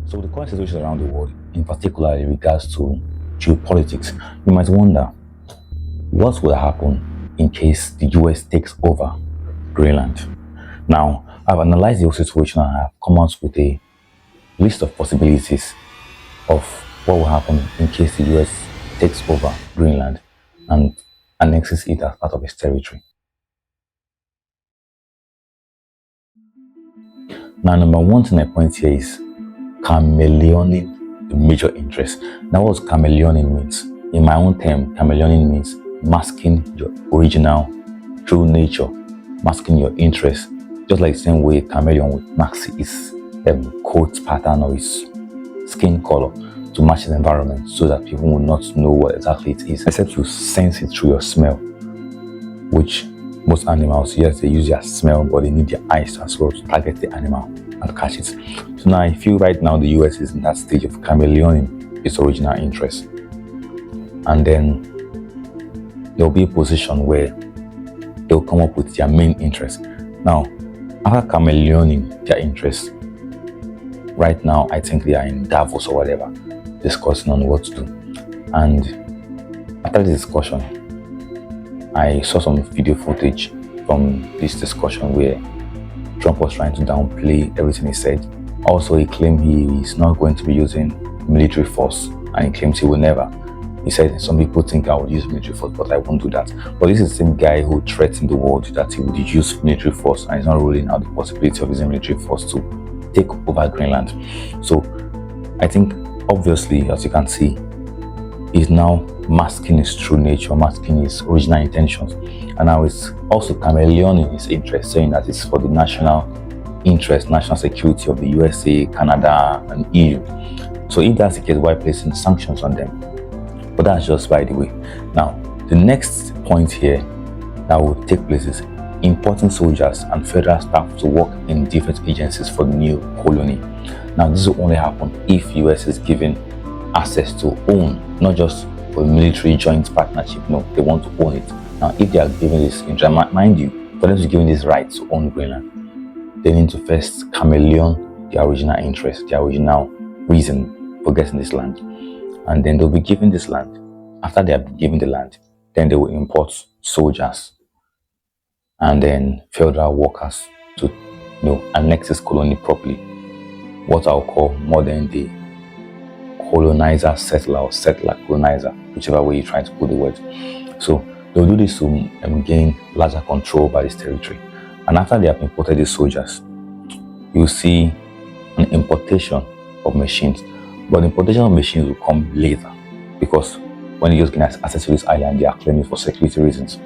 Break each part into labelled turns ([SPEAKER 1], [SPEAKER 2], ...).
[SPEAKER 1] So the current situation around the world, in particular in regards to geopolitics, you might wonder what will happen in case the US takes over Greenland. Now, I've analyzed the whole situation and I've come out with a list of possibilities of what will happen in case the US takes over Greenland and annexes it as part of its territory. Now, number one thing I point here is chameleoning the major interest. Now, what chameleoning means? In my own term, chameleoning means masking your original true nature, masking your interest, just like the same way a chameleon would mask its coat pattern or its skin color to match the environment so that people will not know what exactly it is, except you sense it through your smell, which most animals, yes, they use their smell, but they need their eyes as well to target the animal and catch it. So now I feel right now the US is in that stage of chameleoning its original interest. And then there'll be a position where they'll come up with their main interest. Now, after chameleoning their interest, right now I think they are in Davos or whatever, discussing on what to do. And after the discussion, I saw some video footage from this discussion where Trump was trying to downplay everything he said. Also, he claimed he is not going to be using military force, and he claims he will never. He said, some people think I would use military force, but I won't do that. But this is the same guy who threatened the world that he would use military force, and he's not ruling out the possibility of using military force to take over Greenland. So I think, obviously, as you can see, he's now masking his true nature, masking his original intentions, and now it's also chameleoning his interest, saying that it's for the national interest, national security of the USA, Canada, and EU. So if that's the case, why placing sanctions on them? But that's just by the way. Now, the next point here that will take place is importing soldiers and federal staff to work in different agencies for the new colony. Now, this will only happen if US is given access to own, not just for military joint partnership. No, they want to own it. Now, if they are given this, mind you, for them to be given this right to own Greenland, they need to first chameleon their original interest, their original reason for getting this land. And then they'll be given this land. After they have been given the land, then they will import soldiers and then federal workers to annex this colony properly. What I'll call modern day colonizer, settler, or settler colonizer, whichever way you try to put the word. So they'll do this to gain larger control over this territory. And after they have imported these soldiers, you'll see an importation of machines. But the importation of machines will come later, because when you just get access to this island, they are claiming for security reasons.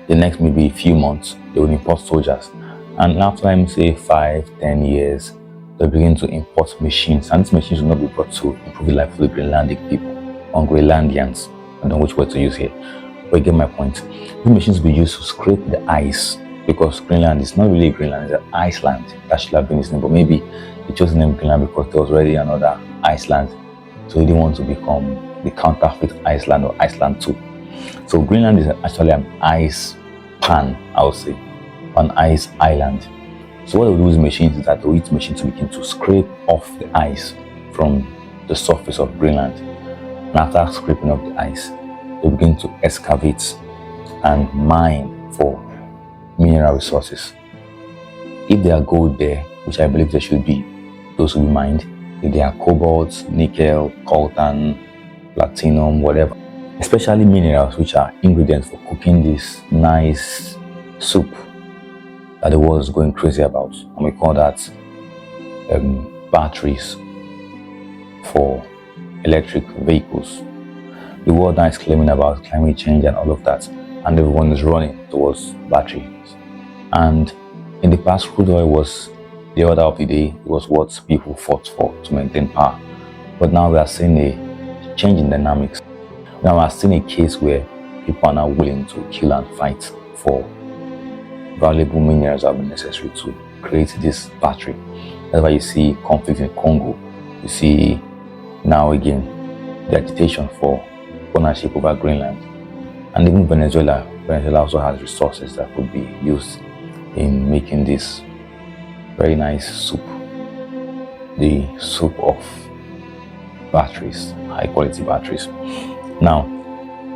[SPEAKER 1] The next maybe few months, they will import soldiers. And after, let me say, 5-10 years, they begin to import machines, and these machines will not be brought to improve the life of the Greenlandic people, or Greenlandians. I don't know which word to use here, but you get my point. These machines will be used to scrape the ice, because Greenland is not really Greenland, it's an Iceland. That should have been its name, but maybe they chose the name Greenland because there was already another Iceland, so they didn't want to become the counterfeit Iceland or Iceland 2. So Greenland is actually an ice pan, I would say, an ice island. So what they will do with machines is that they will use machines to begin to scrape off the ice from the surface of Greenland. And after scraping off the ice, they begin to excavate and mine for mineral resources. If there are gold there, which I believe there should be, those will be mined. If there are cobalt, nickel, coltan, platinum, whatever, especially minerals, which are ingredients for cooking this nice soup that the world is going crazy about, and we call that batteries for electric vehicles. The world now is claiming about climate change and all of that, and everyone is running towards batteries. And in the past, crude oil was the order of the day. It was what people fought for to maintain power. But now we are seeing a change in dynamics. Now we are seeing a case where people are now willing to kill and fight for valuable minerals that are necessary to create this battery. That's why you see conflict in Congo. You see now again the agitation for ownership over Greenland. And even Venezuela also has resources that could be used in making this very nice soup. the soup of batteries, high quality batteries. Now,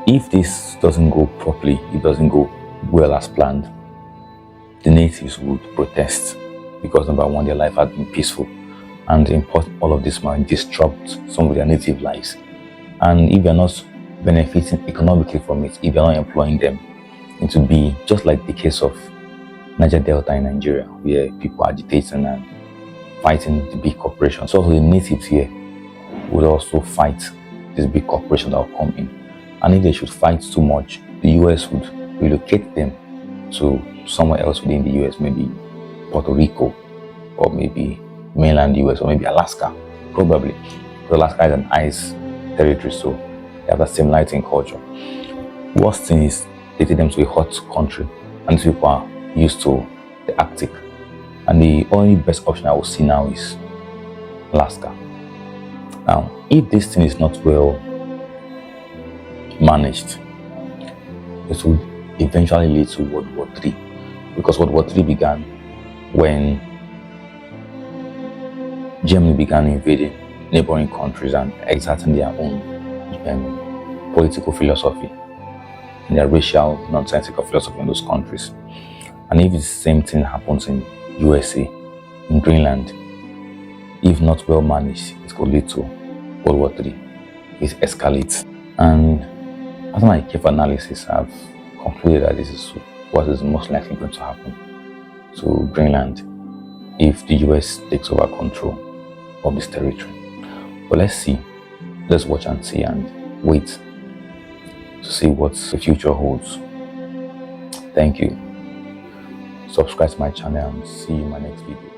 [SPEAKER 1] if this doesn't go properly, it doesn't go well as planned, the natives would protest because number one, their life had been peaceful, and import all of this might disrupt some of their native lives. And if they're not benefiting economically from it, if you're not employing them, it will be just like the case of Niger Delta in Nigeria, where people are agitating and fighting the big corporations. So the natives here would also fight this big corporation that will come in. And if they should fight too much, the US would relocate them to somewhere else within the US, maybe Puerto Rico, or maybe mainland US, or maybe Alaska, probably. Because Alaska is an ice territory, so they have that similarity in culture. Worst thing is they take them to a hot country, and these people are used to the Arctic. And the only best option I will see now is Alaska. Now, if this thing is not well managed, it would eventually lead to World War III. Because World War III began when Germany began invading neighboring countries and exerting their own political philosophy and their racial, nonsensical philosophy in those countries. And if the same thing happens in USA, in Greenland, if not well managed, it could lead to World War III. It escalates. And after my careful analysis, I've concluded that this is what is most likely going to happen to Greenland if the US takes over control of this territory. But let's see. Let's watch and see and wait to see what the future holds. Thank you. Subscribe to my channel and see you in my next video.